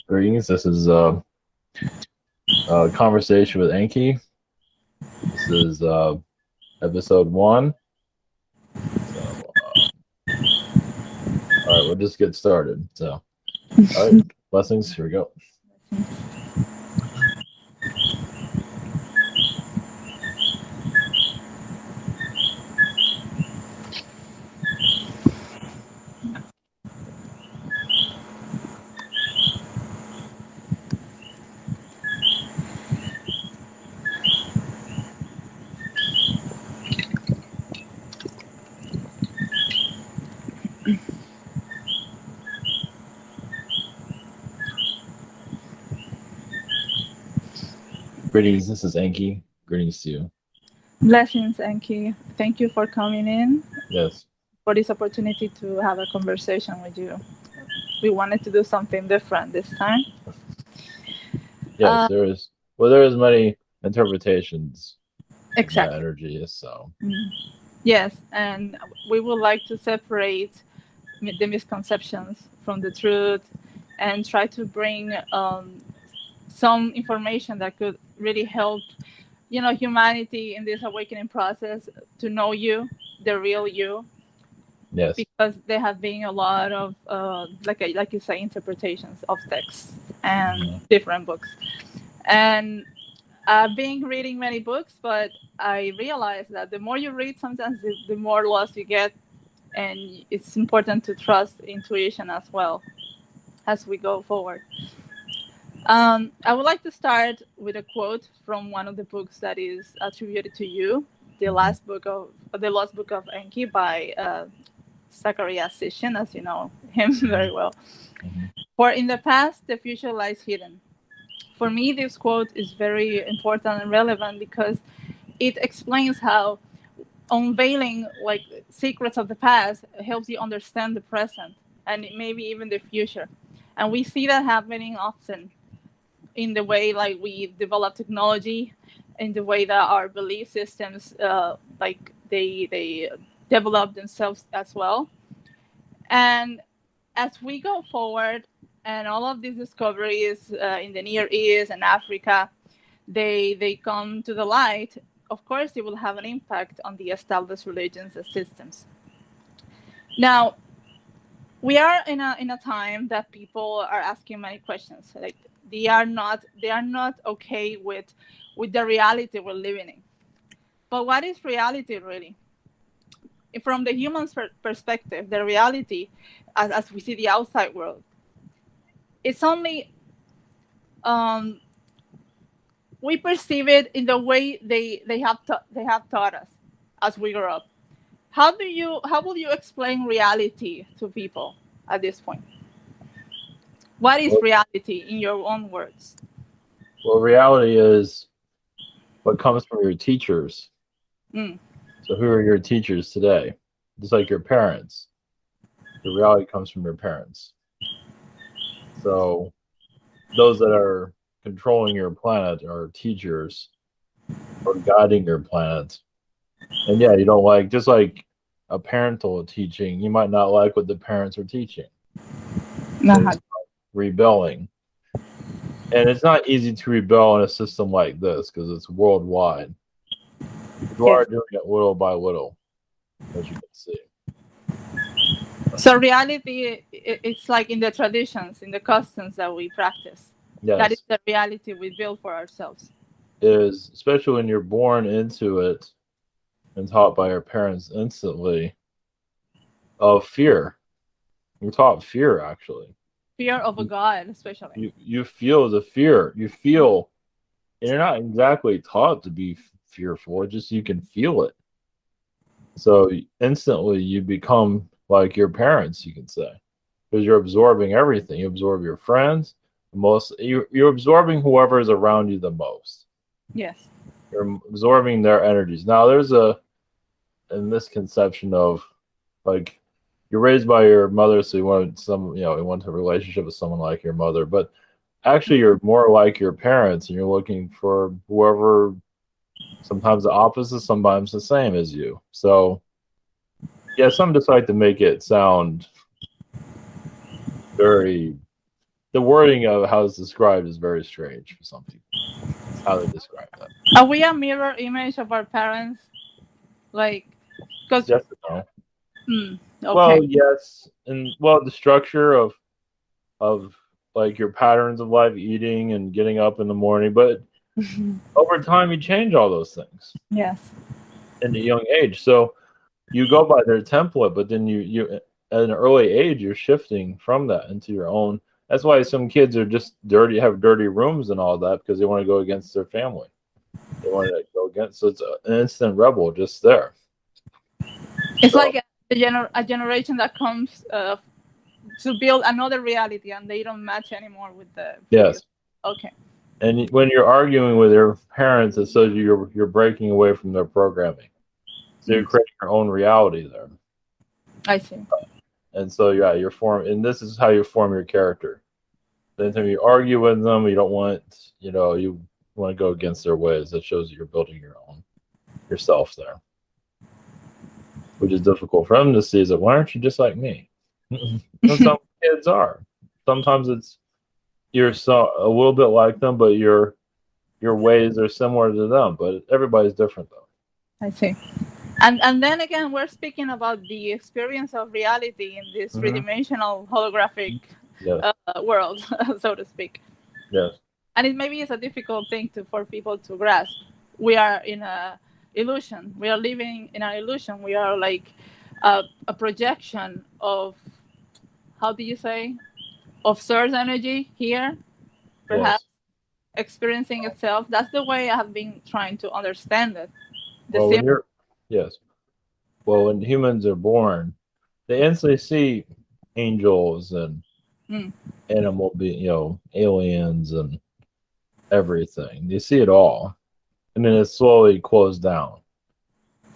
Greetings. This is a conversation with Enki. This is episode 1. So, all right, we'll just get started. So, all right, blessings. Here we go. Greetings. This is Enki. Greetings to you. Blessings, Enki. Thank you for coming in, Yes. for this opportunity to have a conversation with you. We wanted to do something different this time. Yes. There is. Well, there is many interpretations of that Exactly. energy. So. Yes, and we would like to separate the misconceptions from the truth and try to bring some information that could really help, humanity in this awakening process to know you, the real you, Yes. because there have been a lot of like you say, interpretations of texts and different books. And I've been reading many books, but I realized that the more you read, sometimes the more lost you get, and it's important to trust intuition as well as we go forward. I would like to start with a quote from one of the books that is attributed to you, the Lost Book of Enki by Zacharias Sitchin, as you know him very well. For in the past, the future lies hidden. For me, this quote is very important and relevant because it explains how unveiling like secrets of the past helps you understand the present and maybe even the future. And we see that happening often in the way like we develop technology, in the way that our belief systems like they develop themselves as well. And as we go forward, and all of these discoveries in the Near East and Africa, they come to the light. Of course, it will have an impact on the established religions and systems. Now, we are in a time that people are asking many questions. Like they are not okay with the reality we're living in. But what is reality really? From the human's perspective, the reality, as we see the outside world, it's only we perceive it in the way they have taught us as we grow up. How will you explain reality to people at this point? What is Well, reality in your own words? well, reality is what comes from your teachers. Mm. So, who are your teachers today? Just like your parents. The reality comes from your parents. So, those that are controlling your planet are teachers or guiding your planet. And yeah, you don't like, just like a parental teaching, you might not like what the parents are teaching. So you Uh-huh. rebelling. And it's not easy to rebel in a system like this because it's worldwide. You are Yes. doing it little by little, as you can see. So reality, it's like in the traditions, in the customs that we practice. That is Yes, the reality we build for ourselves. is especially when you're born into it and taught by your parents instantly of fear. You're taught fear actually. Fear of a God, especially. You feel the fear. You feel, and you're not exactly taught to be fearful. Just you can feel it. So instantly you become like your parents, you can say, because you're absorbing everything. You absorb your friends, you're absorbing whoever is around you the most. Yes. You're absorbing their energies. Now there's a misconception of like you're raised by your mother, so you want a relationship with someone like your mother, but actually you're more like your parents, and you're looking for whoever, sometimes the opposite, sometimes the same as you. So yeah, some decide to make it sound very the wording of how it's described is very strange for some people. That's how they describe that. Are we a mirror image of our parents? Like, because Yes or no? okay. Well, yes, and well, the structure of like your patterns of life, eating and getting up in the morning, but over time you change all those things Yes. in a young age. So you go by their template, but then you at an early age you're shifting from that into your own. That's why some kids are just dirty, have dirty rooms and all that because they want to go against their family. They want to go against. So it's an instant rebel just there. It's So like a generation that comes to build another reality, and they don't match anymore with the previous. yes, Okay. and when you're arguing with your parents, it says you're breaking away from their programming. So you're creating your own reality there. I see. And so yeah, and this is how you form your character. Then you argue with them, you don't want, you want to go against their ways. That shows that you're building yourself there, which is difficult for them to see. Is that why aren't you just like me? And some kids are. Sometimes you're a little bit like them, but your ways are similar to them. But everybody's different though. I see. And then again, we're speaking about the experience of reality in this three-dimensional holographic Yes. world, so to speak. Yes. And maybe it's a difficult thing for people to grasp. We are in a illusion. We are living in an illusion. We are like a projection of, how do you say, of source energy here, perhaps experiencing itself. That's the way I have been trying to understand it. Yes. Well, when humans are born, they instantly see angels and animal, aliens and everything. They see it all, and then it slowly closed down.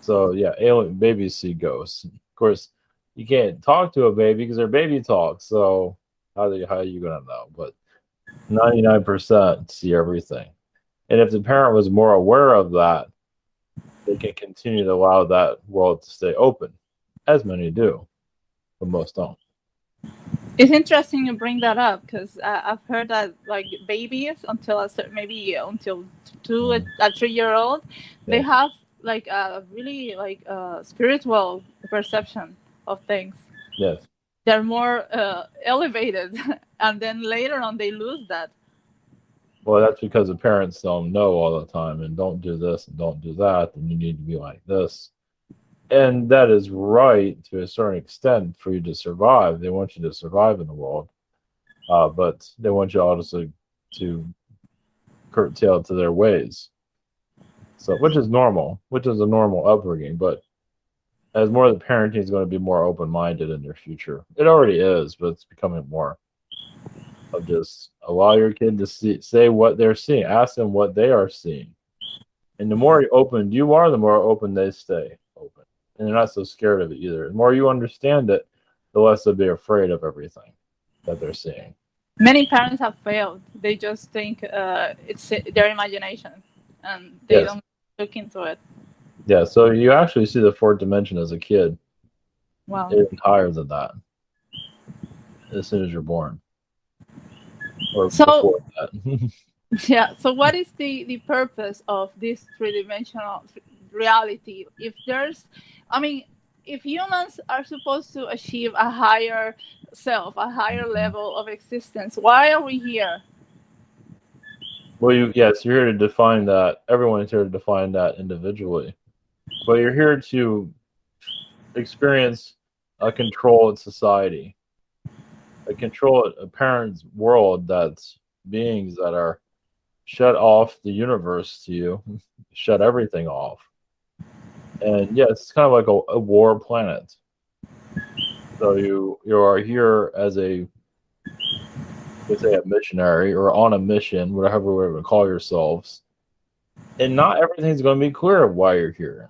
So yeah, alien babies see ghosts. Of course, you can't talk to a baby because their baby talks. So how are you gonna know? But 99% see everything. And if the parent was more aware of that, they can continue to allow that world to stay open, as many do, but most don't. It's interesting you bring that up because I've heard that like babies maybe until 3 year old, they have like a really like spiritual perception of things. Yes. They're more elevated, and then later on they lose that. Well, that's because the parents don't know all the time and don't do this and don't do that, and you need to be like this. And that is right to a certain extent for you to survive. They want you to survive in the world, but they want you also to curtail to their ways. So, which is normal, which is a normal upbringing. But as more of the parenting is going to be more open-minded in their future, it already is, but it's becoming more of just allow your kid to say what they're seeing, ask them what they are seeing, and the more open you are, the more open they stay open, and they're not so scared of it either. The more you understand it, the less they'll be afraid of everything that they're seeing. Many parents have failed. They just think it's their imagination, and they don't look into it. Yeah, so you actually see the fourth dimension as a kid. Wow. Even higher than that as soon as you're born. Or before that. Yeah, so what is the purpose of this three-dimensional reality? If humans are supposed to achieve a higher self, a higher level of existence, why are we here? Well, you're here to define that. Everyone is here to define that individually. But you're here to experience a controlled society, a controlled parent's world that's beings that are shut off the universe to you, shut everything off. And yes, it's kind of like a war planet. So you are here as let's say a missionary or on a mission, whatever we would call yourselves. And not everything's going to be clear of why you're here.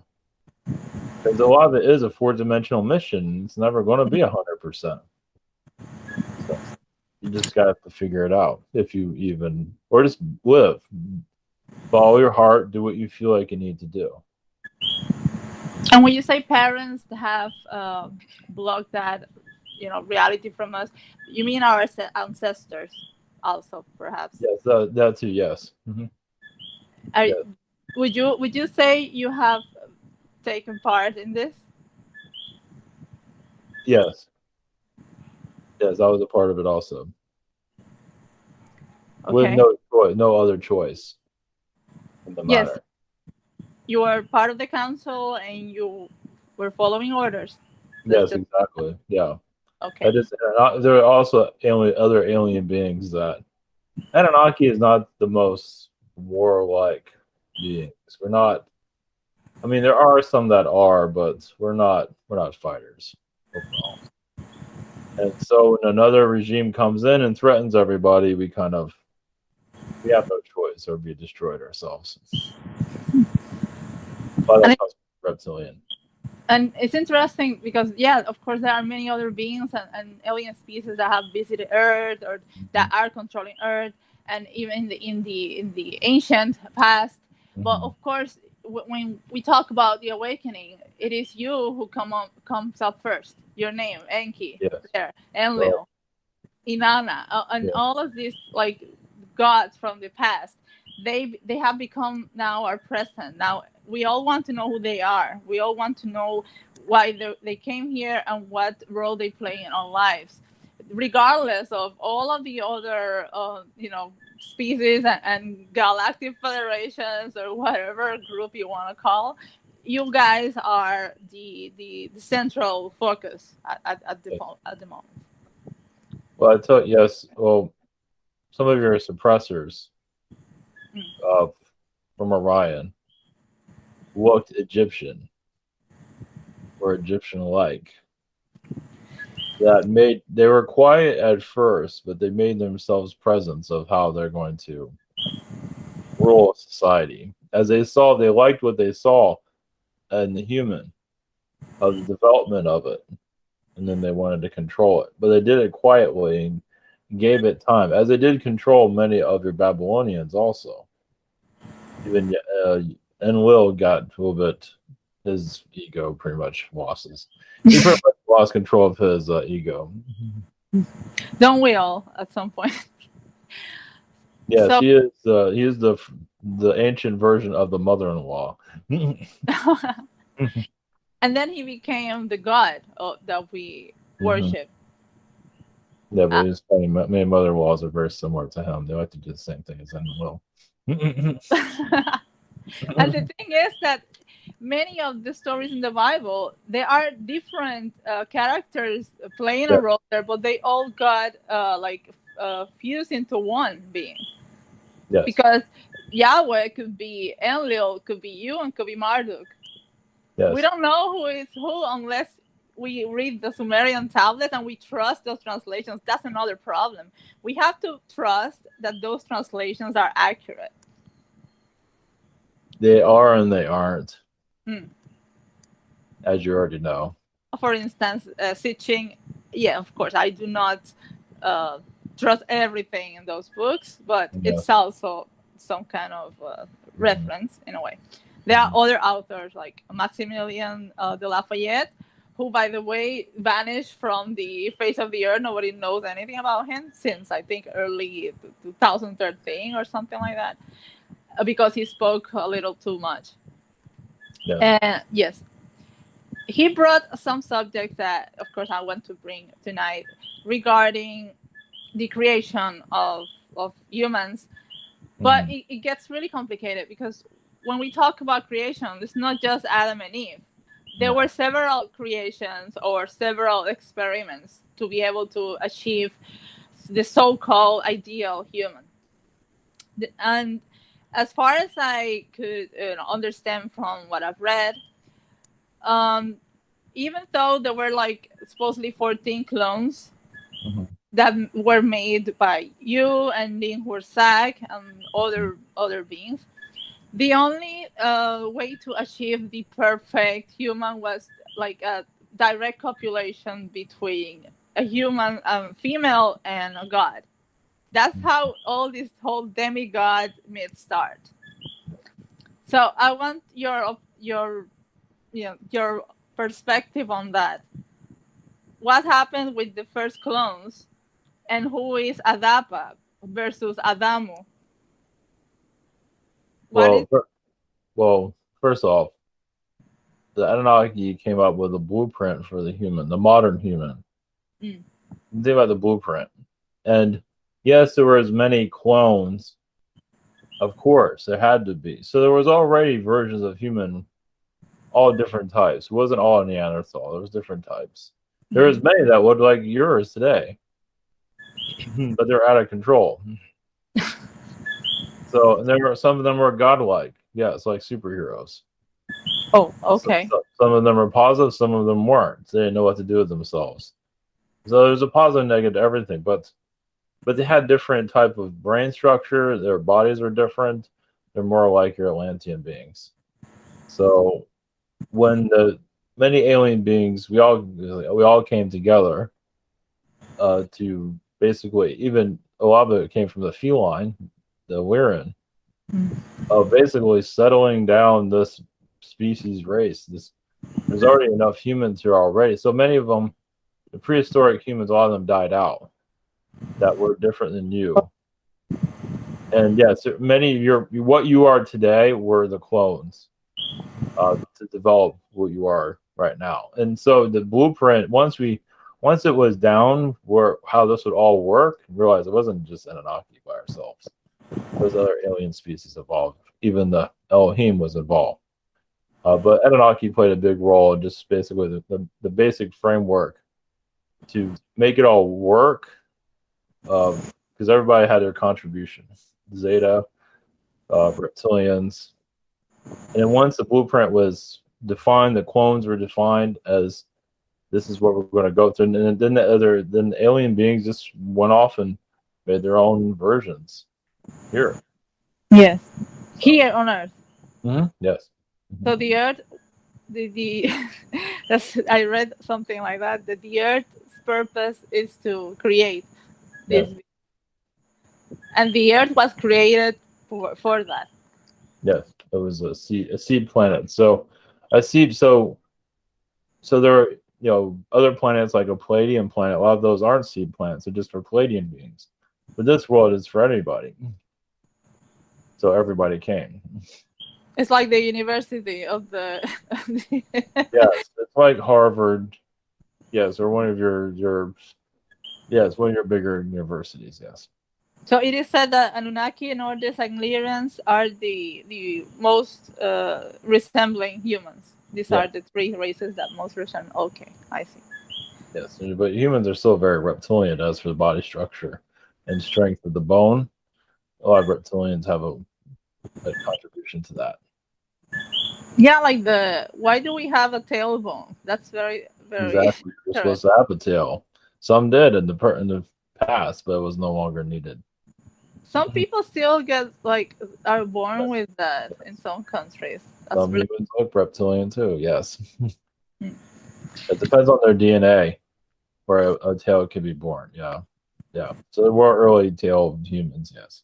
Because a lot of it is a four-dimensional mission. It's never going to be 100%. So you just got to figure it out or just live. Follow your heart, do what you feel like you need to do. And when you say parents have blocked that, reality from us, you mean our ancestors? also, perhaps. Yes, that too. Yes. Are, Yes. would you say you have taken part in this? Yes. Yes. I was a part of it also, with Okay. no other choice in the Yes, matter. you were part of the council and you were following orders. That's Yes, just exactly. Yeah. okay. That is. There are also other alien beings that Anunnaki is not the most warlike beings. We're not. I mean, there are some that are, but we're not fighters overall. And so when another regime comes in and threatens everybody, we have no choice or be destroyed ourselves. But And that it, comes from reptilian. and it's interesting because yeah, of course there are many other beings and alien species that have visited Earth or that Mhm. are controlling Earth, and even in the ancient past. But Mhm. of course, when we talk about the awakening, it is you who comes up first. Your name, Enki, Yes. there, Right. Enlil, Inanna, and Yeah. all of these like gods from the past, they have become now our present. Now we all want to know who they are. We all want to know why they came here and what role they play in our lives, regardless of all of the other species and galactic federations or whatever group you want to call. You guys are the central focus Yes. at the moment. Well, I tell yes. Well, some of your suppressors Mm. uh, from Orion looked Egyptian or Egyptian-like. They were quiet at first, but they made themselves presence of how they're going to rule society. As they liked what they saw in the human, of the development of it, and then they wanted to control it. But they did it quietly and gave it time, as they did control many of your Babylonians also. Even Enlil got a little bit, his ego pretty much lost he pretty much lost control of his ego. Don't we all at some point? Yes, So, he is the ancient version of the mother-in-law. and then he became the god that we Hmm. worship. Yeah, but Uh, it's funny. Many mother-in-laws are very similar to him. They like to do the same thing as Enlil. and the thing is that many of the stories in the Bible, there are different characters playing Yeah, a role there, but they all got fused into one being. yes, Because Yahweh could be Enlil, could be you, and could be Marduk. We yes. don't know who is who unless we read the Sumerian tablets and we trust those translations. That's another problem. We have to trust that those translations are accurate. They are and they aren't, Hmm. as you already know. For instance, Sitching, yeah, of course, I do not uh, trust everything in those books, but Yes. it's also some kind of Hmm. reference in a way. There are other authors like Maximilian de Lafayette, who, by the way, vanished from the face of the earth. Nobody knows anything about him since I think early 2013 or something like that, because he spoke a little too much. Yes. And yes, he brought some subjects that, of course, I want to bring tonight regarding the creation of humans. But Hmm. it gets really complicated because when we talk about creation, it's not just Adam and Eve. There were No. several creations or several experiments to be able to achieve the so-called ideal human. And as far as I could understand from what I've read, um, even though there were like supposedly 14 clones Hmm. that were made by you and Lin Hursak and other beings, the only way to achieve the perfect human was like a direct copulation between a human, female, and a god. That's how all this whole demigod myth start. So I want your perspective on that. What happened with the first clones, and who is Adapa? versus Adamu. What Well, is? well, first off, the Anunnaki came up with a blueprint for the human, the modern human. Mm. Think about the blueprint. And yes, there were as many clones. Of course, there had to be. So there was already versions of human, all different types. It wasn't all Neanderthal. There was different types. There was many that looked like yours today, but they're out of control. So and there were some of them were godlike. Yes, like superheroes. Oh, okay. Some of them were positive, some of them weren't. They didn't know what to do with themselves. So there's a positive and negative to everything, but they had different type of brain structure. Their bodies were different. They're more like your Atlantean beings. So when the many alien beings, we all came together to basically, even a lot of it came from the feline, the Lyran, basically settling down this species race. There's already enough humans here already. So many of them, the prehistoric humans, a lot of them died out that were different than you. And yes, many of what you are today were the clones to develop what you are right now. And so the blueprint, once it was down where how this would all work, realized it wasn't just Anunnaki by ourselves. Those other alien species evolved. Even the Elohim was involved. But Anunnaki played a big role in just basically the basic framework to make it all work, because everybody had their contribution. Zeta, reptilians, and once the blueprint was defined, the clones were defined as this is what we're going to go through, and then the alien beings just went off and made their own versions here. Yes, here on Earth. Mm-hmm. Yes. So the Earth, the I read something like that. That the Earth's purpose is to create this, Yes. and the Earth was created for that. Yes, it was a seed planet. So a seed. So there are other planets like a Palladian planet. A lot of those aren't seed planets; they're just for Palladian beings. But this world is for anybody. So everybody came. It's like the university of the. Yes, it's like Harvard. Yes, or one of your yes, one of your bigger universities. Yes. So it is said that Anunnaki, Nordics, and Lyrians are the most resembling humans. These are the three races that most resemble. Okay, I see. Yes, but humans are still very reptilian as for the body structure and strength of the bone. A lot of reptilians have a contribution to that. Yeah, like why do we have a tailbone? That's very Exactly. You're supposed to have a tail. Some did in the past, but it was no longer needed. Some people still are born with that in some countries. Some humans look reptilian too. Yes. It depends on their DNA where a tail can be born. Yeah. Yeah. So there were early tailed humans. Yes.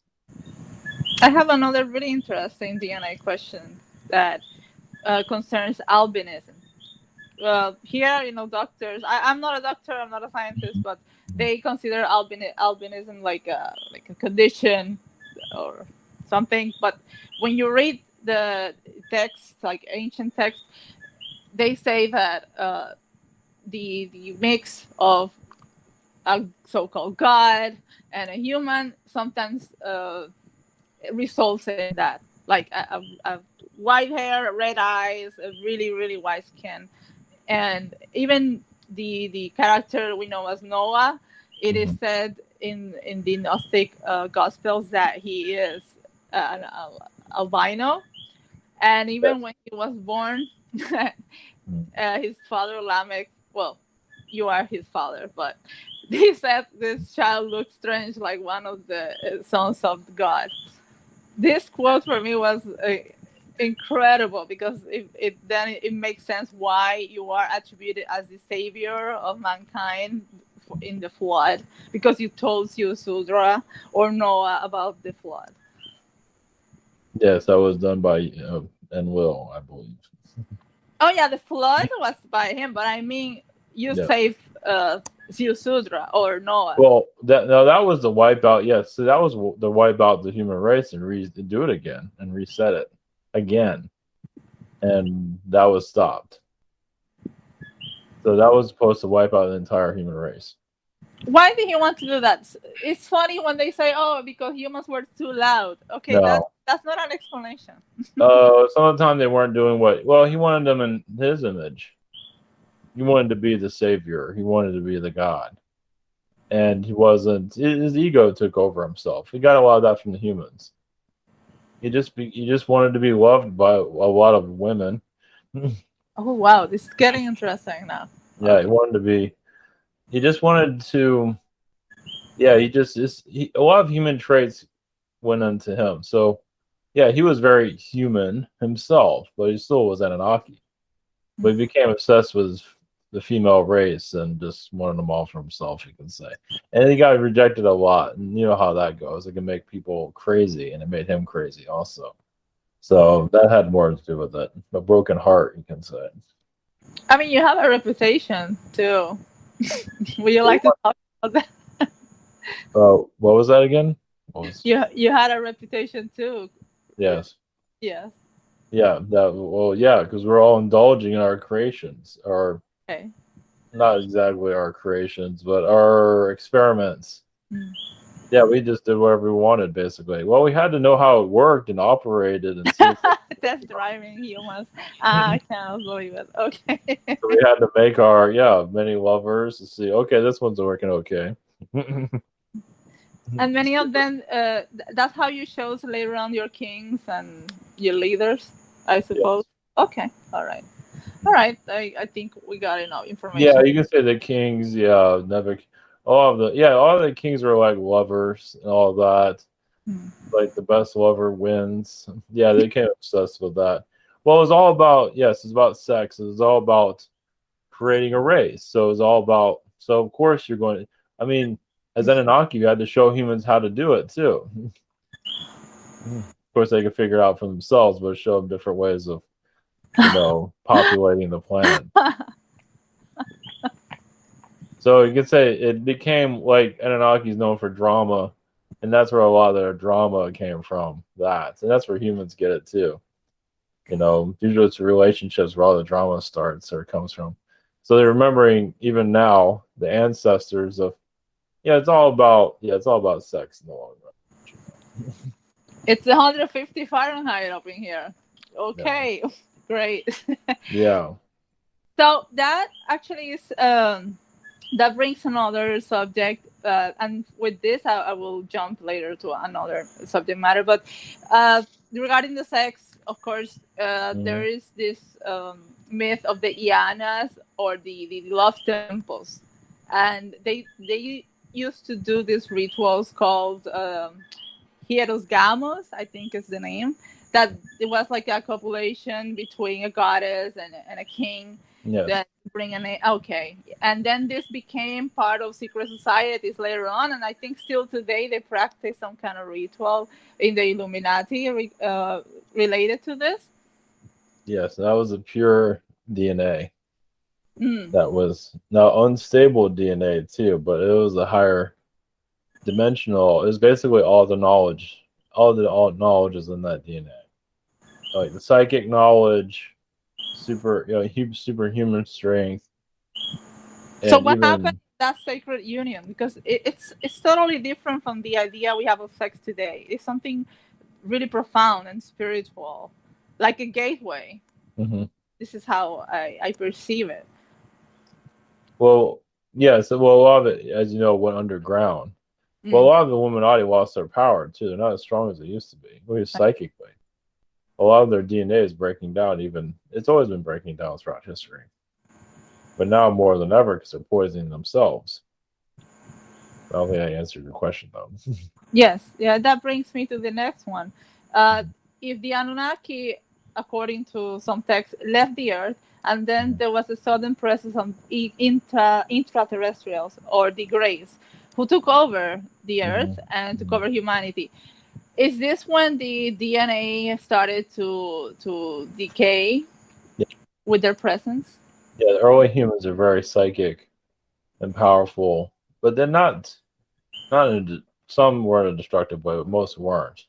I have another really interesting DNA question that concerns albinism. Here, doctors. I'm not a doctor. I'm not a scientist, but they consider albinism like a condition or something. But when you read the text, like ancient text, they say that the mix of a so-called god and a human sometimes results in that, like a white hair, red eyes, a really really white skin, and even the character we know as Noah. It is said in the Gnostic Gospels that he is an albino, and even when he was born, his father Lamech. Well, you are his father, but they said this child looked strange, like one of the sons of God. This quote for me was incredible because it makes sense why you are attributed as the savior of mankind in the flood, because you told Sudra or Noah about the flood. Yes, that was done by Enlil, I believe. Oh yeah, the flood was by him, but I mean, you saved Ziusudra or Noah. Well, that was the wipeout. Yes, so that was the wipeout the human race and do it again and reset it again, and that was stopped. So that was supposed to wipe out the entire human race. Why did he want to do that? It's funny when they say, "Oh, because humans were too loud." Okay, No. that's not an explanation. Some of the time they weren't doing what. Well, he wanted them in his image. He wanted to be the savior. He wanted to be the god, and he wasn't. His ego took over himself. He got a lot of that from the humans. He just wanted to be loved by a lot of women. Oh wow, this is getting interesting now. Yeah, Okay. he wanted to be. He just wanted to. Yeah, a lot of human traits went into him. So, yeah, he was very human himself, but he still was Anunnaki. But he became obsessed with the female race and just wanted them all for himself, you can say. And he got rejected a lot, and you know how that goes. It can make people crazy, and it made him crazy also. So that had more to do with it. A broken heart, you can say. I mean, you have a reputation too. Would you like to talk about that? What was that again? You had a reputation too. Yes. Yes. Yeah. Yeah, because we're all indulging in our creations, or Okay. not exactly our creations, but our experiments. Mm. Yeah, we just did whatever we wanted, basically. Well, we had to know how it worked and operated and see. That's driving humans. I cannot believe it. Okay. So we had to make our many lovers to see. Okay, this one's working okay. And many of them, that's how you chose later on your kings and your leaders, I suppose. Yes. Okay. All right. All right. I think we got enough information. Yeah, you can say the kings. Yeah, never. All of the kings were like lovers and all that. Like the best lover wins. Yeah, they became obsessed with that. Well, it was all about it's about sex. It was all about creating a race. So it was all about. So of course you're going. I mean, as Anunnaki, you had to show humans how to do it too. Of course, they could figure it out for themselves, but show them different ways of, populating the planet. So you could say it became like Anunnaki's known for drama, and that's where a lot of their drama came from. And that's where humans get it too. Usually it's relationships where all the drama starts or comes from. So they're remembering even now the ancestors of. It's all about sex in the long run. It's 150 Fahrenheit up in here. Okay, yeah. Great. Yeah. So that actually is that brings another subject, and with this, I will jump later to another subject matter. But regarding the sex, of course, there is this myth of the Ianas or the love temples, and they used to do these rituals called Hieros Gamos, I think is the name. That it was like a copulation between a goddess and a king. Yes. That bring okay, and then this became part of secret societies later on, and I think still today they practice some kind of ritual in the Illuminati related to this. Yes, that was a pure DNA. That was now unstable DNA too, but it was a higher dimensional. It was basically all the knowledge. All knowledge is in that DNA, like the psychic knowledge, superhuman strength. So what happened to that sacred union? Because it's totally different from the idea we have of sex today. It's something really profound and spiritual, like a gateway. Mm-hmm. This is how I perceive it. Well, yeah. So, a lot of it, as you know, went underground. Well, a lot of the Illuminati lost their power too. They're not as strong as they used to be, at least psychically. A lot of their DNA is breaking down. It's always been breaking down throughout history, but now more than ever because they're poisoning themselves. I don't think I answered your question though. Yes, yeah, that brings me to the next one. If the Anunnaki, according to some texts, left the Earth, and then there was a sudden presence of intraterrestrials or the Greys, who took over the Earth and took over humanity. Is this when the DNA started to decay with their presence? Yeah, the early humans are very psychic. and powerful, but they're not in some were in a destructive way, but most weren't.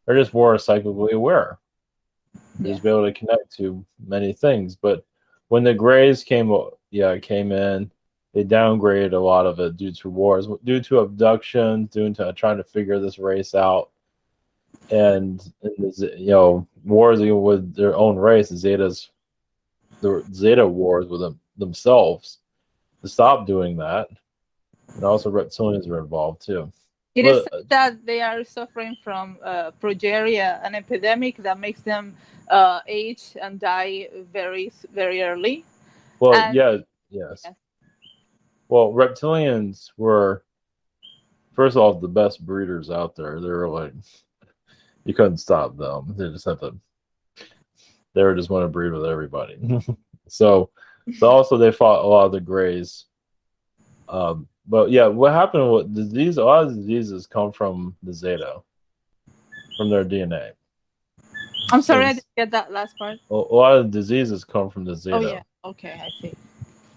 They're just more psychically aware. They Yeah. just be able to connect to many things. But when the Greys came in, they downgraded a lot of it due to wars, due to abductions, due to trying to figure this race out, and wars even with their own race, the Zeta wars with themselves. To stop doing that, and also reptilians are involved too. It is But said that they are suffering from progeria, an epidemic that makes them age and die very early. well, And yeah, yes. yes, Well, reptilians were first off the best breeders out there. They were like you couldn't stop them. They just have to. They were just want to breed with everybody. so, but also they fought a lot of the Greys. But yeah, what happened with disease? A lot of diseases come from the Zeta, from their DNA. I'm sorry, I Because didn't get that last part. a lot of diseases come from the Oh Zeta. yeah, okay, I see.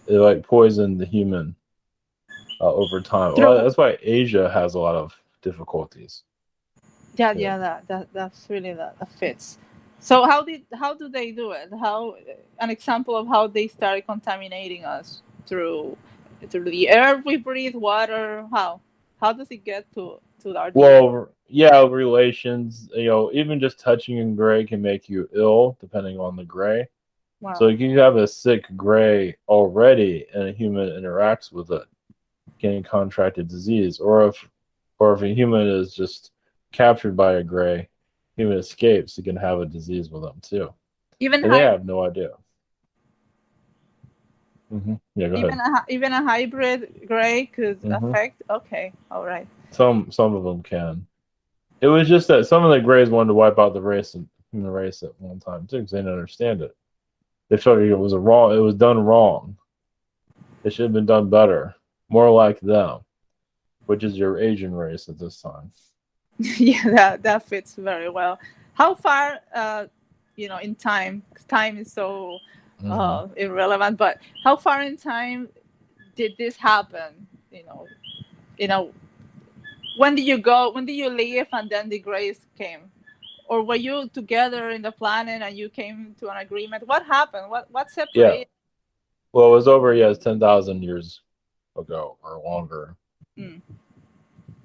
They like poison the human over time. True. That's why Asia has a lot of difficulties. Yeah, Yeah. yeah, that's really that fits. So how do they do it? How an example of how they started contaminating us through the air we breathe, water. How does it get to our DNA? Well, yeah, relations. Even just touching a gray can make you ill, depending on the gray. So Wow. you can have a sick gray already, and a human interacts with it, getting contracted disease. Or if a human is just captured by a gray, human escapes, you can have a disease with them too, Even and they hybrid, have no idea. Yeah, go ahead. even a hybrid gray could hmm affect. Okay, all right. Some of them can. It was just that some of the Greys wanted to wipe out the race and human race at one time too, because they didn't understand it. They felt like it was done wrong. It should have been done better, more like them, which is your Asian race at this time. Yeah, that fits very well. How far, in time? 'Cause time is so hmm irrelevant. But how far in time did this happen? You know, when did you go? When did you leave, and then the grace came? Or were you together in the planet and you came to an agreement? What happened? What Yeah. separated? Well, it was over. Yes, 10,000 years ago or longer. Mm,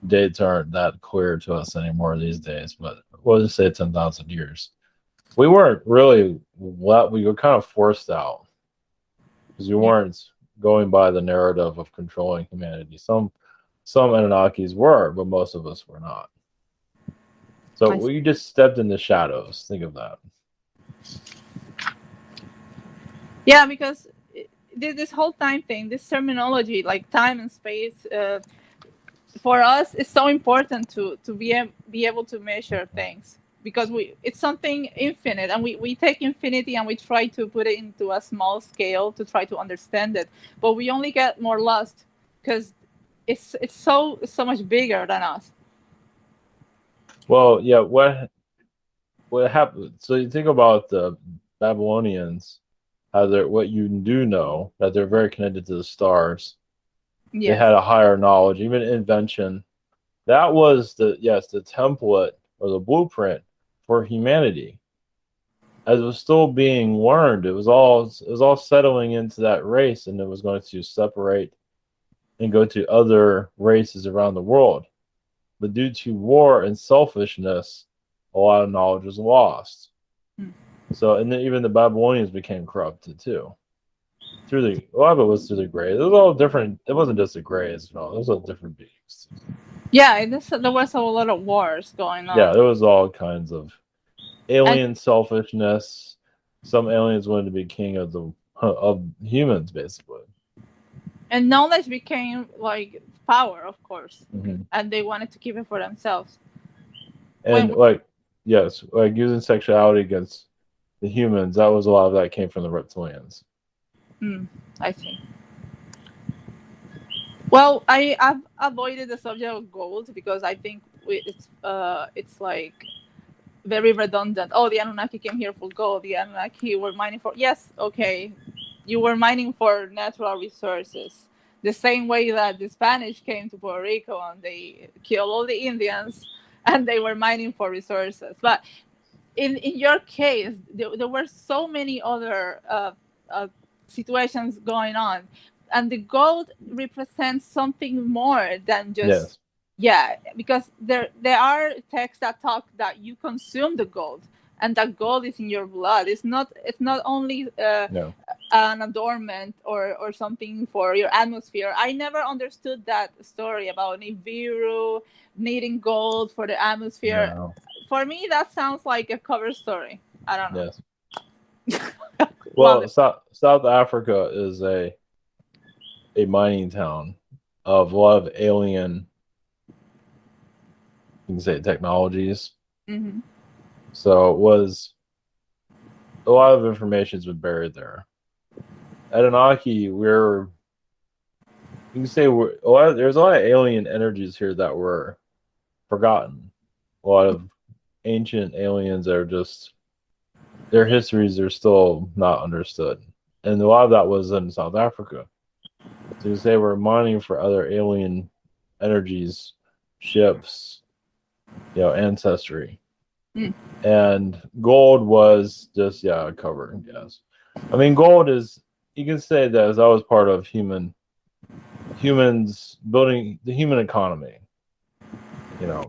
Dates aren't that clear to us anymore these days, but we'll just say 10,000 years. We weren't really what we were kind of forced out because we yeah, weren't going by the narrative of controlling humanity. Some Anunnakis were, but most of us were not. So I see. we just stepped in the shadows. Think of that. Yeah, because this whole time thing, this terminology, like time and space. For us it's so important to be able to measure things because it's something infinite, and we take infinity and we try to put it into a small scale to try to understand it, but we only get more lost because it's so much bigger than us. Well, yeah. What happened? So you think about the Babylonians, how they're what you do know that they're very connected to the stars. They Yes. had a higher knowledge, even invention. That was the template or the blueprint for humanity. As it was still being learned, it was all settling into that race, and it was going to separate and go to other races around the world. But due to war and selfishness, a lot of knowledge was lost. Mm. So, and then even the Babylonians became corrupted too. A lot of it was through the Greys. It was all different. It wasn't just the Greys, no. It was all different beings. Yeah, there was a lot of wars going Yeah, on. there was all kinds of and alien selfishness. Some aliens wanted to be king of humans, basically. and knowledge became like power, of course, hmm and they wanted to keep it for themselves. And when like, yes, like using sexuality against the humans. That was a lot of that came from the reptilians. I see. Well, I've avoided the subject of gold because I think it's like very redundant. Oh, the Anunnaki came here for gold. The Anunnaki were mining for, yes, okay, you were mining for natural resources. The same way that the Spanish came to Puerto Rico and they killed all the Indians and they were mining for resources. But in your case, there were so many other situations going on, and the gold represents something more than just Yes. yeah. Because there are texts that talk that you consume the gold, and that gold is in your blood. It's not only No. an adornment or something for your atmosphere. I never understood that story about Nibiru needing gold for the atmosphere. No. For me, that sounds like a cover story. I don't know. Yes. Well, Wonderful. South Africa is a mining town of a lot of alien, you can say, technologies. Hmm. So it was a lot of information's been buried there. At Anaki, you can say there's a lot of alien energies here that were forgotten. A lot of ancient aliens that are just their histories are still not understood, and a lot of that was in South Africa. So you say we're mining for other alien energies, ships, ancestry, and gold was just a cover. Yes, I mean gold is. You can say that was part of humans building the human economy. You know,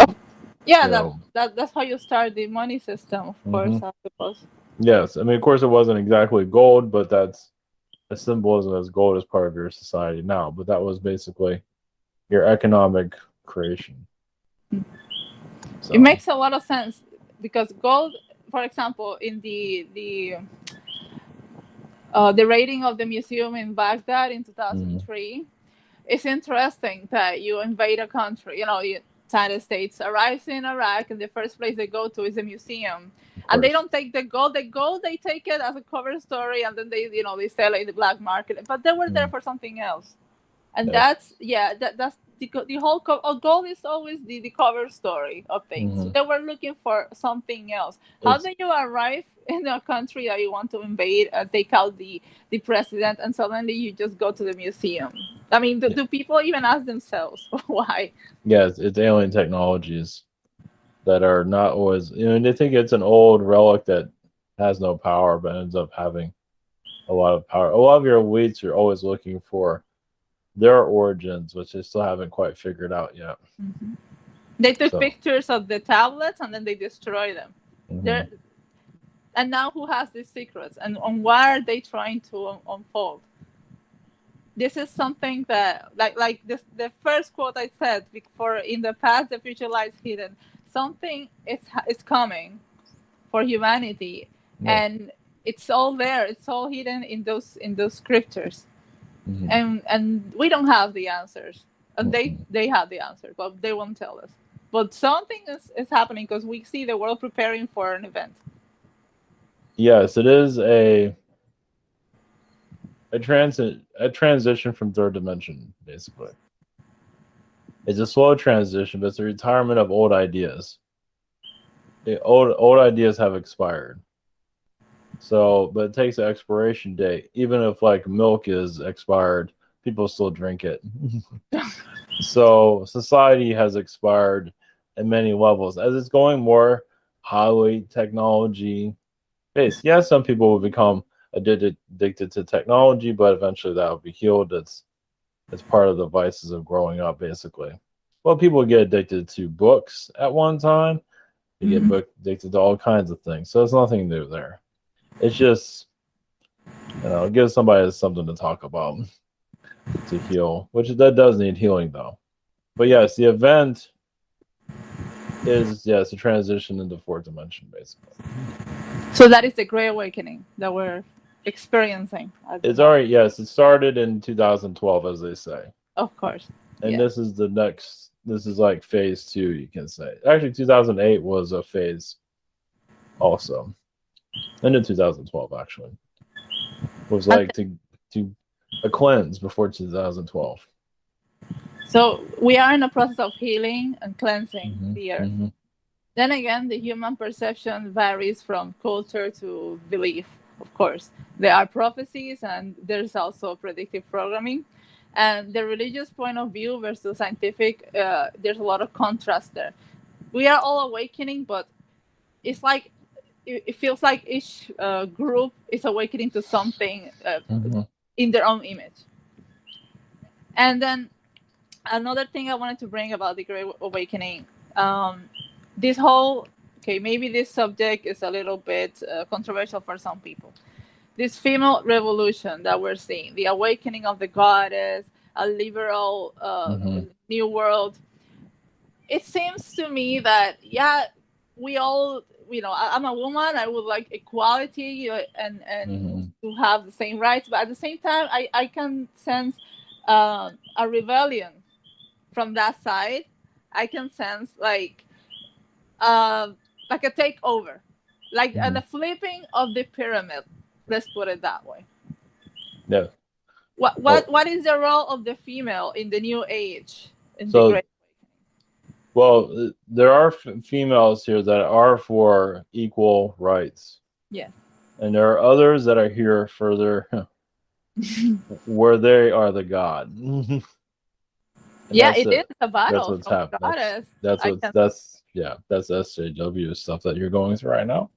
Yeah, you know. that's how you start the money system, of course, Hmm. I suppose. Yes, I mean, of course, it wasn't exactly gold, but that's a symbolism as gold is part of your society now. But that was basically your economic creation. It So, makes a lot of sense because gold, for example, in the raiding of the museum in Baghdad in mhm, 2003, it's interesting that you invade a country. The United States arrives in Iraq, and the first place they go to is a museum, of and they course, don't take the gold. The gold they take it as a cover story, and then they sell it in the black market. But they were there mm, for something else, and yes, that's the whole gold is always the cover story of things. So hmm, they were looking for something else. How it's do you arrive in a country that you want to invade, take out the president, and suddenly you just go to the museum? I mean, do people even ask themselves why? yes, it's alien technologies that are not always. They think it's an old relic that has no power, but ends up having a lot of power. A lot of your elites are always looking for their origins, which they still haven't quite figured out yet. Mhm. They took So, pictures of the tablets and then they destroy them. mhm, They're, and now who has these secrets, and on what are they trying to unfold? This is something that like this the first quote I said before: in the past the future lies hidden. Something is coming for humanity, yes, and it's all there. It's all hidden in those scriptures, mhm, and we don't have the answers, and mhm. they have the answers, but they won't tell us. But something is happening because we see the world preparing for an event. Yes, it is a transition from third dimension, basically. It's a slow transition, but it's a retirement of old ideas. The old ideas have expired. So, but it takes an expiration date. Even if like milk is expired, people still drink it. So society has expired at many levels. As it's going more highly technology based. Yes, some people will become addicted to technology, but eventually that will be healed. It's part of the vices of growing up, basically. Well, people get addicted to books at one time. They get Mhm. addicted to all kinds of things. So it's nothing new there. It's just, it gives somebody something to talk about to heal, which that does need healing though. But yes, the event is yes a transition into fourth dimension, basically. So that is the great awakening that we're experiencing at the It's moment. already yes, it started in 2012, as they say, Of course. and Yeah. this is the next. This is like phase two, you can say. Actually, 2008 was a phase also, and in 2012 actually was And like to a cleanse before 2012. so we are in a process of healing and cleansing Hmm. the earth. Hmm. Then again, the human perception varies from culture to belief, of course. There are prophecies and there's also predictive programming. and the religious point of view versus scientific, there's a lot of contrast there. We are all awakening, but it's like it feels like each group is awakening to something in their own image. And then another thing I wanted to bring about the Great Awakening, this whole, okay, maybe this subject is a little bit controversial for some people. This female revolution that we're seeing, the awakening of the goddess, a liberal new world. It seems to me that, yeah, we all, I'm a woman, I would like equality, and to have the same rights, but at the same time, I can sense a rebellion from that side. I can sense like a takeover, like the flipping of the pyramid. Let's put it that way. Yeah. What is the role of the female in the new age? The Great Awakening? Well, there are females here that are for equal rights. Yes. And there are others that are here for their where they are the god. Yeah, it is a battle. That's what's happening. That's SJW stuff that you're going through right now.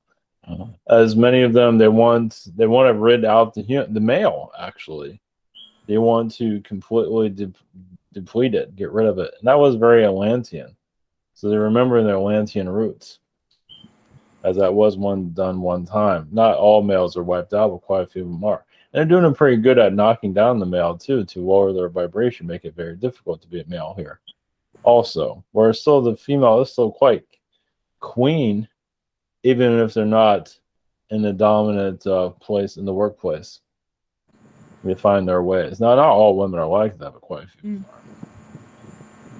As many of them, they want to rid out the male. Actually, they want to completely deplete it, get rid of it, and that was very Atlantean. So they remember their Atlantean roots, as that was done one time. Not all males are wiped out, but quite a few of them are. And they're doing pretty good at knocking down the male too, to lower their vibration, make it very difficult to be a male here. Also, whereas still the female is still quite queen, even if they're not in the dominant place in the workplace. They find their ways. Now, not all women are like that, but quite a few.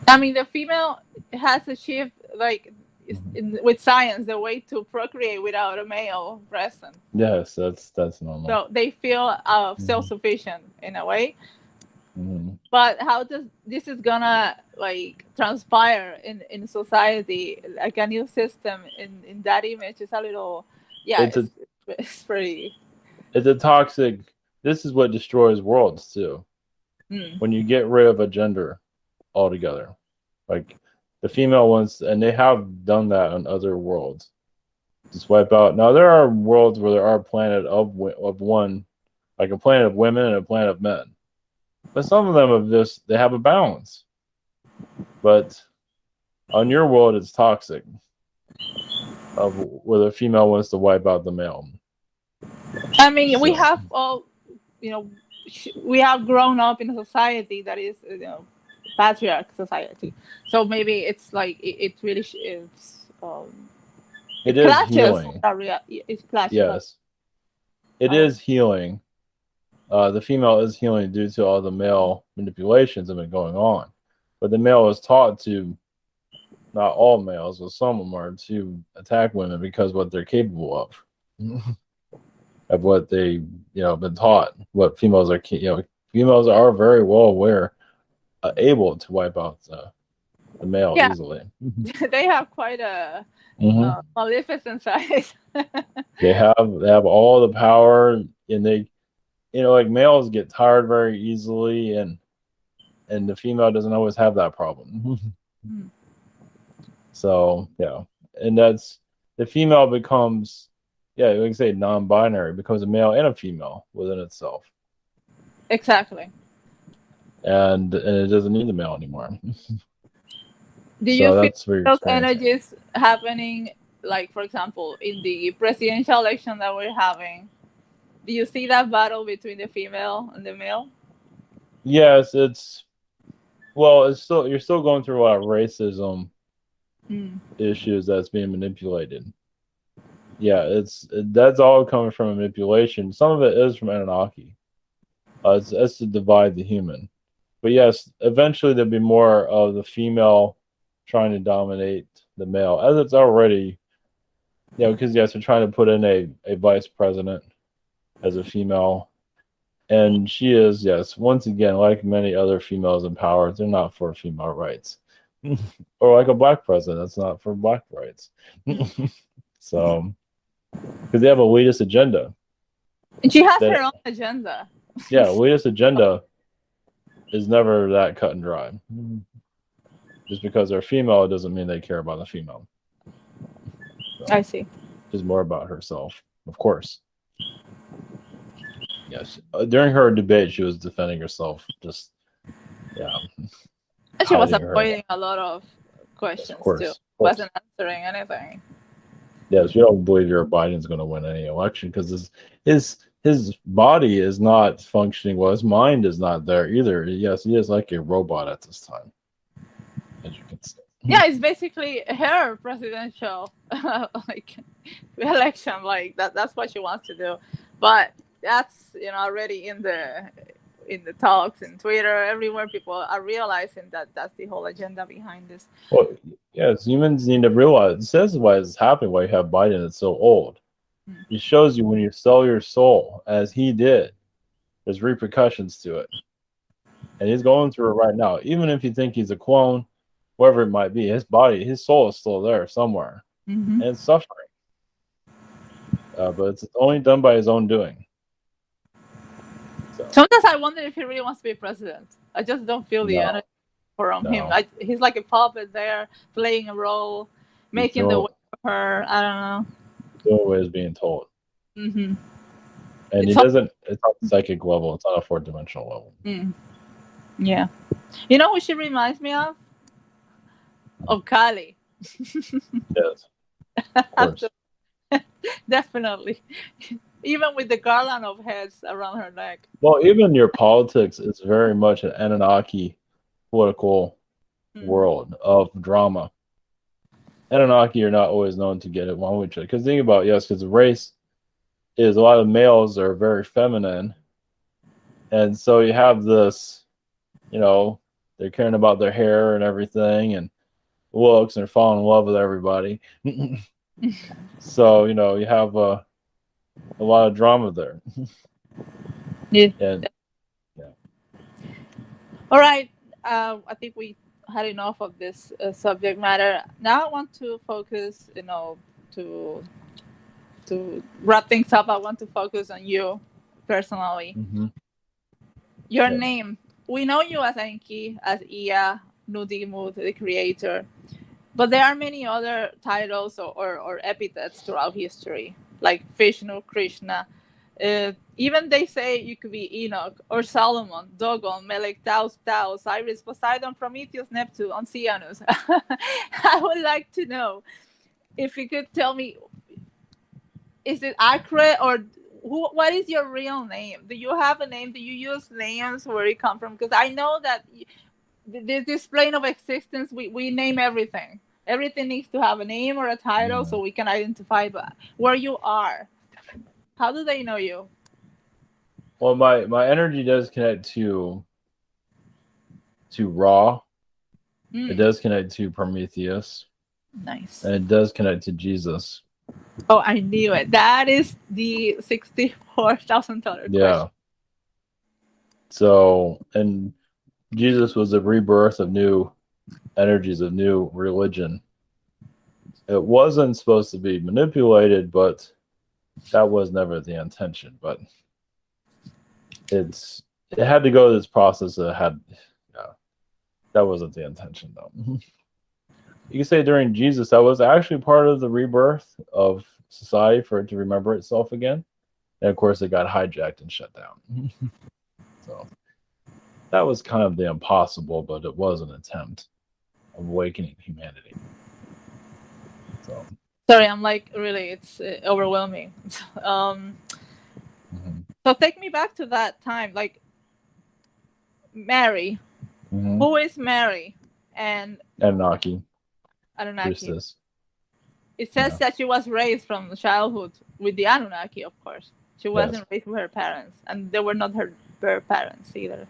I mean, the female has achieved, with science, the way to procreate without a male present. Yes, that's normal. So they feel self-sufficient in a way. But how this is gonna transpire in society, like a new system in that image is a little, it's pretty. It's a toxic. This is what destroys worlds too. When you get rid of a gender altogether, like the female ones, and they have done that on other worlds. Just wipe out. Now there are worlds where there are a planet of one, like a planet of women and a planet of men. But some of them they have a balance. But on your world, it's toxic. Of where the female wants to wipe out the male. I mean, we have all, we have grown up in a society that is, patriarch society. So maybe it's like it really is. It is healing. It clashes. Yes, it is healing. The female is healing due to all the male manipulations that have been going on. But the male is taught to, not all males, but some of them are, to attack women because what they're capable of what they, been taught. What females are, females are very well aware, able to wipe out the male easily. They have quite a maleficent side. They have all the power, and they, males get tired very easily, and the female doesn't always have that problem. So and that's, the female becomes, we can say non-binary, becomes a male and a female within itself. Exactly. And it doesn't need the male anymore. Do you feel those energies happening, like, for example, in the presidential election that we're having? Do you see that battle between the female and the male? Yes, you're still going through a lot of racism issues that's being manipulated. Yeah, that's all coming from manipulation. Some of it is from Anunnaki. It's to divide the human. But yes, eventually there'll be more of the female trying to dominate the male, as it's already, because they're trying to put in a vice president as a female. And she is, once again, like many other females in power, they're not for female rights. Or like a black president, that's not for black rights. So, because they have a elitist agenda. And she has her own agenda. Yeah, elitist agenda is never that cut and dry. Just because they're female, it doesn't mean they care about the female. So, I see. she's more about herself, of course. Yes. During her debate, she was defending herself. Just, yeah. And she was hiding her. avoiding a lot of questions Of course, too. of course. Wasn't answering anything. Yes, we don't believe your Biden's going to win any election because his body is not functioning well. His mind is not there either. Yes, he is like a robot at this time, as you can see. Yeah, it's basically her presidential like election. Like that's what she wants to do. But that's already in the talks in Twitter, everywhere. People are realizing that that's the whole agenda behind this. Well, yes, humans need to realize this is why it's happening. Why you have Biden that's so old. It shows you when you sell your soul, as he did, there's repercussions to it, and he's going through it right now. Even if you think he's a clone, whatever it might be, his body, his soul is still there somewhere, and it's suffering. But it's only done by his own doing. So. Sometimes I wonder if he really wants to be president. I just don't feel the energy from him. He's like a puppet there, playing a role, making the way for her. I don't know. Doing what is being told. And he doesn't. It's on the psychic level. It's on a fourth-dimensional level. Yeah. You know who she reminds me of? Of Kali. Yes. Of course. Definitely. Even with the garland of heads around her neck. Well, even your politics is very much an Anunnaki political world of drama. Anunnaki are not always known to get it one with each other. Because think about because the race is a lot of males are very feminine. And so you have this, they're caring about their hair and everything and looks and they're falling in love with everybody. So, you have a lot of drama there. Yeah. All right. I think we had enough of this subject matter. Now I want to focus, to wrap things up. I want to focus on you personally. Your name. We know you as Enki, as Ea, Nudimut, the creator. But there are many other titles or epithets throughout history, like Vishnu, Krishna. Even they say you could be Enoch or Solomon, Dogon, Melech, Taus, Osiris, Poseidon, Prometheus, Neptune, Oceanus. I would like to know if you could tell me, is it accurate or what is your real name? Do you have a name? Do you use names where you come from? Because I know that this plane of existence, we name everything. Everything needs to have a name or a title so we can identify where you are. How do they know you? Well, my energy does connect to Ra. It does connect to Prometheus. Nice. And it does connect to Jesus. Oh, I knew it. That is the $64,000 question. Yeah. So, and Jesus was a rebirth of new energies, of new religion. It wasn't supposed to be manipulated, but that was never the intention. But it had to go through this process. That wasn't the intention, though. You can say during Jesus, that was actually part of the rebirth of society for it to remember itself again. And of course, it got hijacked and shut down. So that was kind of the impossible, but it was an attempt of awakening humanity. So sorry, I'm like, really, it's overwhelming. So take me back to that time, like Mary. Who is Mary? And Anunnaki. Priestess. It says that she was raised from childhood with the Anunnaki, of course. She wasn't raised with her parents, and they were not her birth parents either.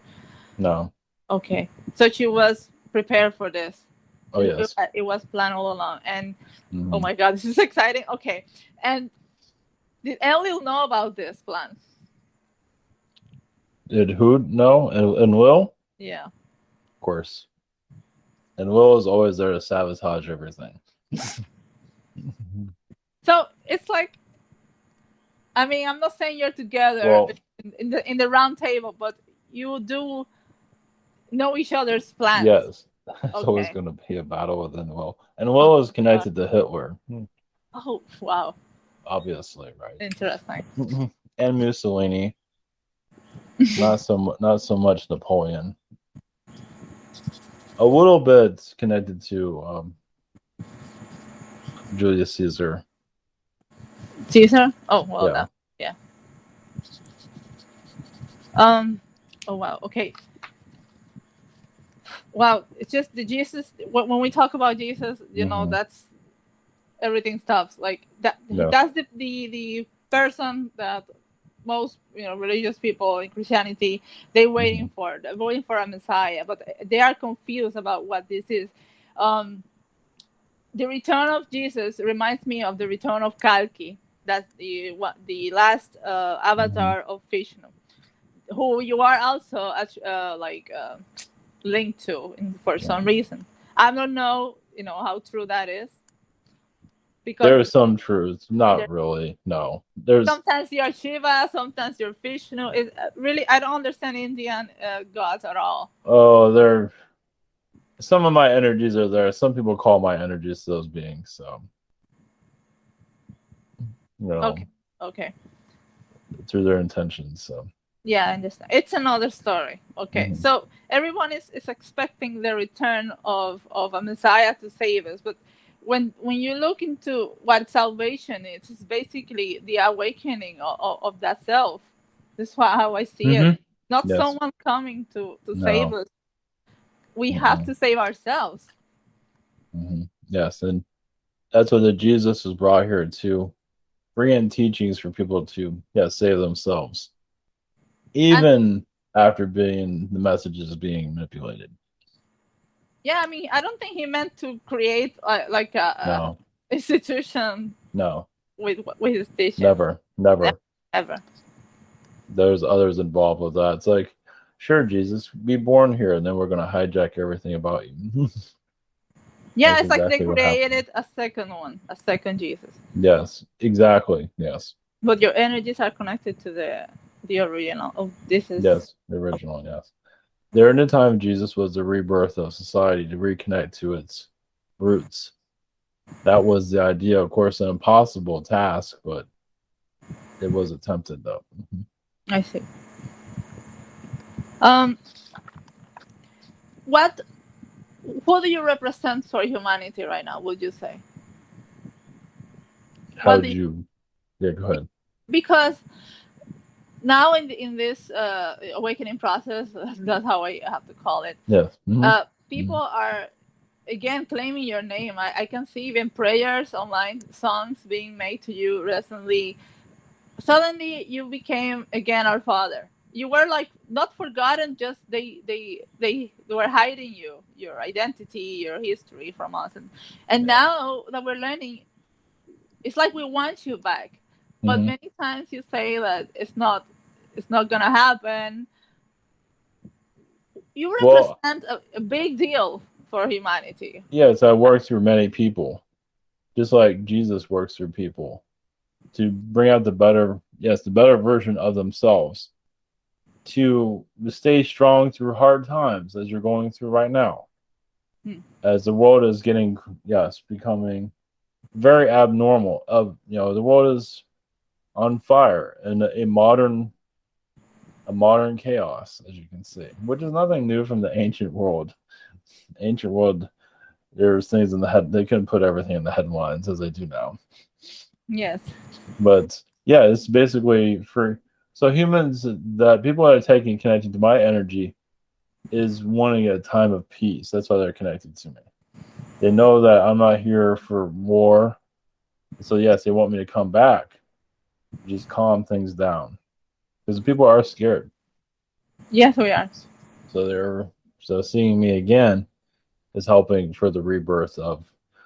No. Okay, so she was prepared for this. Oh, yes. It was planned all along. And oh my God, this is exciting. Okay, and did Enlil know about this plan? Did who know? And Will? Yeah. Of course. And Will is always there to sabotage everything. So it's like, I mean, I'm not saying you're together in the round table, but you do know each other's plans. Yes. It's always Okay. going to be a battle within Will. And Oh, Will is connected to Hitler. oh, wow. Obviously, right? Interesting. And Mussolini. Not so much Napoleon. A little bit connected to Julius Caesar. Caesar? Oh, well, Yeah. yeah. Oh, wow. Okay. Wow. It's just the Jesus. When we talk about Jesus, that's everything stops. Like that. Yeah. That's the person that most religious people in Christianity they're waiting for. They're waiting for a Messiah, but they are confused about what this is. The return of Jesus reminds me of the return of Kalki. That's the last avatar of Vishnu, who you are also linked to for some reason. I don't know, how true that is. Because there's some truth, not really. No, there's sometimes you're Shiva, sometimes you're Vishnu. Really, I don't understand Indian gods at all. Oh, some of my energies are there. Some people call my energies those beings. So, Okay. Through their intentions. So. Yeah, I understand. It's another story. Okay, so everyone is expecting the return of a Messiah to save us, but when you look into what salvation is, it's basically the awakening of that self. This is how I see it. Not someone coming to save us. We have to save ourselves. Yes, and that's what the Jesus was brought here to bring in teachings for people to save themselves. Even after the message is being manipulated. Yeah, I mean, I don't think he meant to create like a institution. No. With his teaching. Never. Ever. There's others involved with that. It's like, sure, Jesus, be born here, and then we're going to hijack everything about you. Yeah, it's like they created a second one, a second Jesus. Yes, exactly. Yes. But your energies are connected to the original. Oh, this is. Yes, the original. Yes. There in the time, Jesus was the rebirth of society to reconnect to its roots. That was the idea. Of course, an impossible task, but it was attempted, though. I see. Who do you represent for humanity right now? Would you say? How do you? Yeah, go ahead. Because now in this awakening process, that's how I have to call it. Yes. People are again claiming your name. I can see even prayers online, songs being made to you recently. Suddenly you became again our Father. You were like not forgotten, just they were hiding your identity, your history from us, and now that we're learning, it's like we want you back. But many times you say that it's not gonna happen. You represent a big deal for humanity. Yes, I work through many people, just like Jesus works through people to bring out the better version of themselves, to stay strong through hard times as you're going through right now. As the world is becoming very abnormal. The world is on fire in a modern chaos, as you can see, which is nothing new from the ancient world. Ancient world, there's things in the head. They couldn't put everything in the headlines as they do now. Yes. But yeah, it's basically so humans that people that are connected to my energy is wanting a time of peace. That's why they're connected to me. They know that I'm not here for war. So yes, they want me to come back. Just calm things down. Because people are scared. Yes, we are. So seeing me again is helping for the rebirth of.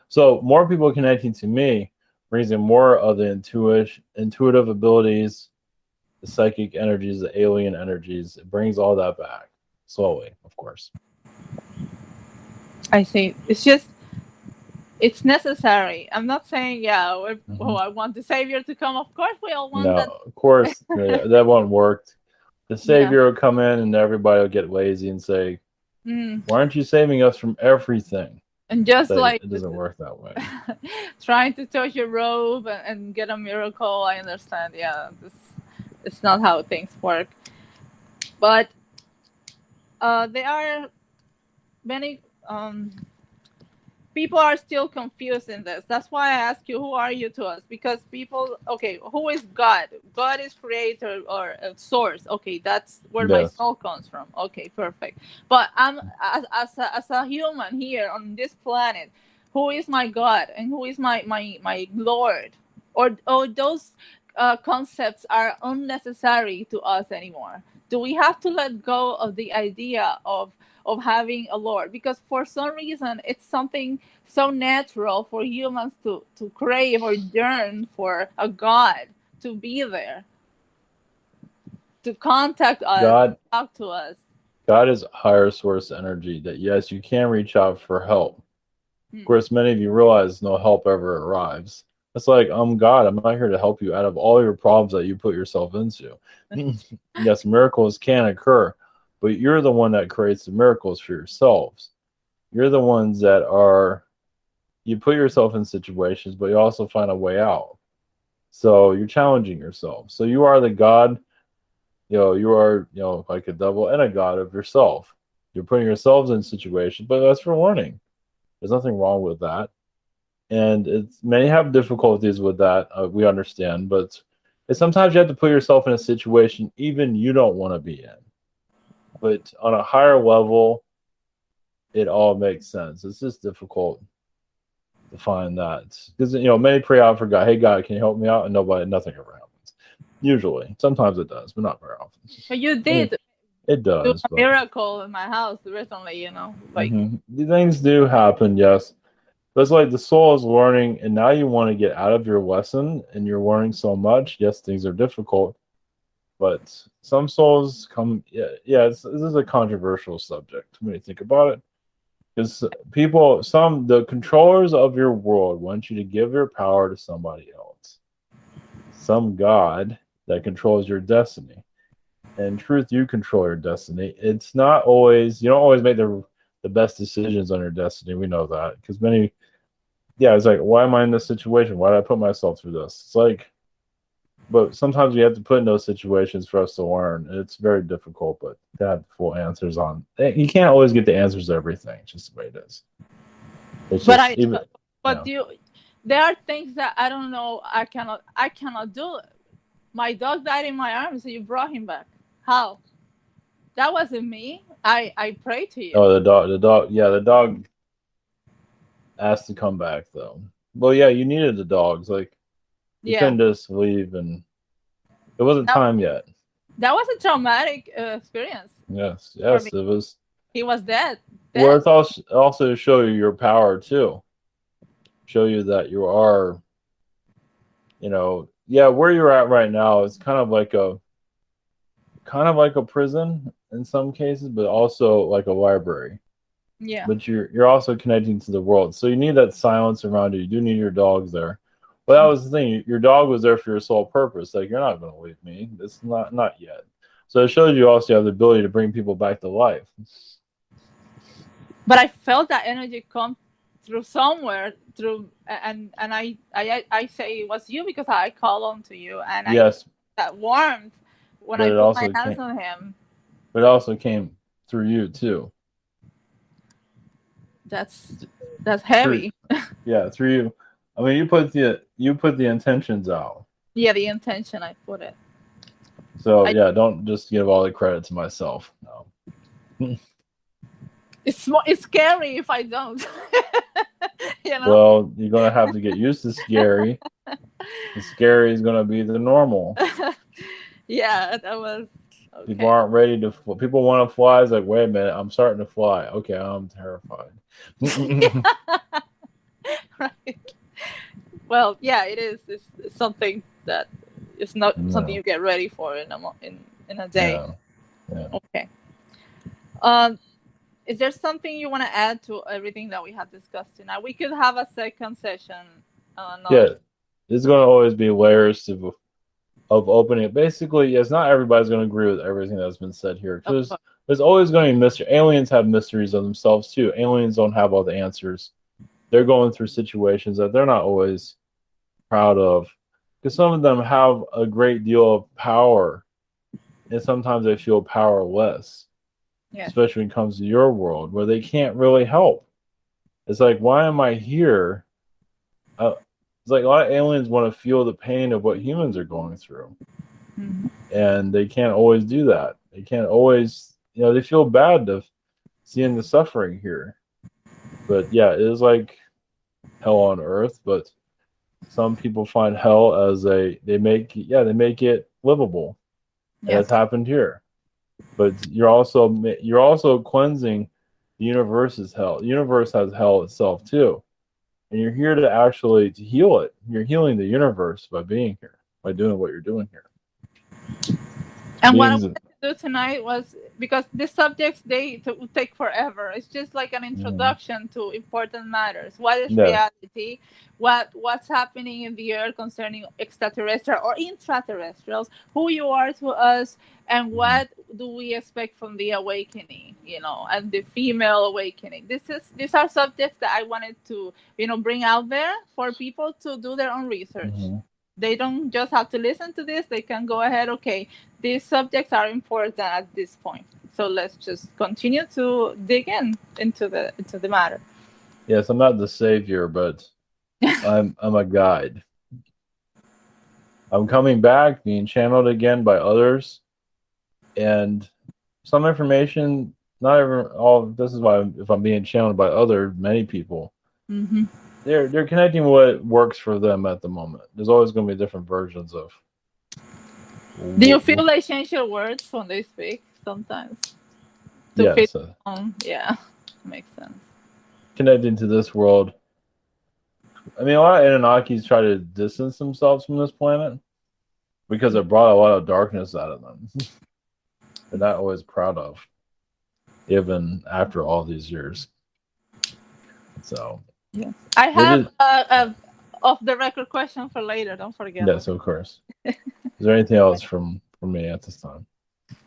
So more people connecting to me brings in more of the intuitive abilities, the psychic energies, the alien energies. It brings all that back slowly, of course. I see. It's necessary. I'm not saying I want the savior to come. Of course, we all want that. No, of course that won't work. The savior will come in and everybody will get lazy and say, Why aren't you saving us from everything? And just But like it doesn't work that way. trying to touch your robe and get a miracle, I understand. Yeah, it's not how things work. But there are many people are still confused in this. That's why I ask you, who are you to us? Because people, okay, who is God? God is creator or source. Okay, that's where my Yes. soul comes from. Okay, perfect. But I'm as a human here on this planet, who is my God and who is my Lord? Or those concepts are unnecessary to us anymore? Do we have to let go of the idea of having a Lord? Because for some reason it's something so natural for humans to crave or yearn for a God to be there, to contact us, God talk to us. God is a higher source energy that yes, you can reach out for help. Of Hmm. course, many of you realize no help ever arrives. It's like, I'm God. I'm not here to help you out of all your problems that you put yourself into. Yes, miracles can occur, but you're the one that creates the miracles for yourselves. You're the ones that are, you put yourself in situations, but you also find a way out. So you're challenging yourself. So you are the God, you are, like a devil and a God of yourself. You're putting yourselves in situations, but that's for learning. There's nothing wrong with that. And it's many have difficulties with that. We understand, but sometimes you have to put yourself in a situation even you don't want to be in. But on a higher level, it all makes sense. It's just difficult to find that because many pray out for God. Hey God, can you help me out? And nothing ever happens. Usually, sometimes it does, but not very often. But you I mean, did it do does, a but miracle in my house recently, like. the things do happen. Yes. But it's like the soul is learning, and now you want to get out of your lesson, and you're learning so much. Yes, things are difficult, but some souls come. Yeah. This is a controversial subject when you think about it, because the controllers of your world want you to give your power to somebody else, some god that controls your destiny. And in truth, you control your destiny. It's not always you don't always make the best decisions on your destiny. We know that because it's like, why am I in this situation? Why did I put myself through this? It's like, but sometimes we have to put in those situations for us to learn. And it's very difficult, but to have full answers on, you can't always get the answers to everything. It's just the way it is. It's But just I, even, but there are things that I don't know. I cannot do. My dog died in my arms, so you brought him back. How? That wasn't me. I prayed to you. oh, the dog asked to come back though. Well, yeah, you needed the dogs. Like, you Yeah, couldn't just leave, and it wasn't that time yet. that was a traumatic experience Yes, for me. yes, it was. He was dead, Well, dead. it's also to show you your power too. Show you that you are, where you're at right now is kind of like a prison in some cases, but also like a library. Yeah. But you're also connecting to the world, so you need that silence around you. You do need your dogs there. But that was the thing. Your dog was there for your sole purpose. Like, you're not going to leave me. It's not yet. So it shows you also have the ability to bring people back to life. But I felt that energy come through somewhere through, and I say it was you because I call on to you, and I Yes, that warmth when but I it put my also hands came. on him. But it also came through you too. That's that's Through heavy. Yeah, through you. I mean, you put the intentions out. Yeah, the intention I put it. So I yeah, don't just give all the credit to myself. No. it's scary if I don't. you know. Well, you're gonna have to get used to scary. The scary is gonna be the normal. Yeah, that was People okay. aren't ready to. People want to fly. It's like, wait a minute, I'm starting to fly. Okay, I'm terrified. Right. Well, yeah, it is. It's something that is not something No. you get ready for in a day. Yeah. Yeah. Okay. Um, is there something you want to add to everything that we have discussed tonight? We could have a second session, Yeah. another. There's gonna always be layers of opening it. Basically, yes, not everybody's gonna agree with everything that's been said here Of because course. there's always going to be mystery. Aliens have mysteries of themselves too. Aliens don't have all the answers. They're going through situations that they're not always proud of, because some of them have a great deal of power, and sometimes they feel powerless. Yes. Especially when it comes to your world, where they can't really help. It's like, why am I here? It's like a lot of aliens want to feel the pain of what humans are going through. Mm-hmm. And they can't always do that. They can't always, they feel bad of seeing the suffering here. But yeah, it is like hell on earth, but some people find hell as they make it livable. And Yes. that's happened here. But you're also cleansing the universe's hell. The universe has hell itself too. And you're here to actually to heal it. You're healing the universe by being here, by doing what you're doing here. And what I wanted to do tonight was, because these subjects, they would take forever. It's just like an introduction to important matters. What is reality? What's happening in the earth concerning extraterrestrial or intraterrestrials? Who you are to us, and what do we expect from the awakening? And the female awakening. These are subjects that I wanted to bring out there for people to do their own research. They don't just have to listen to this. They can go ahead. Okay, these subjects are important at this point. So let's just continue to dig into the matter. Yes, I'm not the savior, but I'm a guide. I'm coming back, being channeled again by others, and some information. Not even all. This is why, if I'm being channeled by many people, they're connecting what works for them at the moment. There's always going to be different versions of. Do you feel they change your words when they speak sometimes? Yes. Yeah, makes sense. Connecting to this world. I mean, a lot of Anunnakis try to distance themselves from this planet because it brought a lot of darkness out of them. They're not always proud of, even after all these years. So, yes. I have a off-the-record question for later. Don't forget. Yes, of course. Is there anything else from me at this time?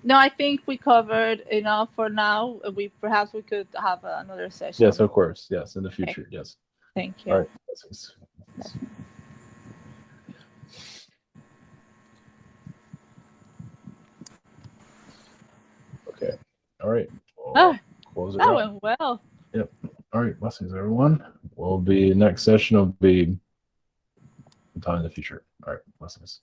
No, I think we covered enough for now. Perhaps we could have another session. Yes, of course. Yes, in the future. Okay. Yes. Thank you. All right. Okay. All right. We'll close it that went well. Yep. All right. Blessings, everyone. Next session will be sometime in the future. All right. Blessings.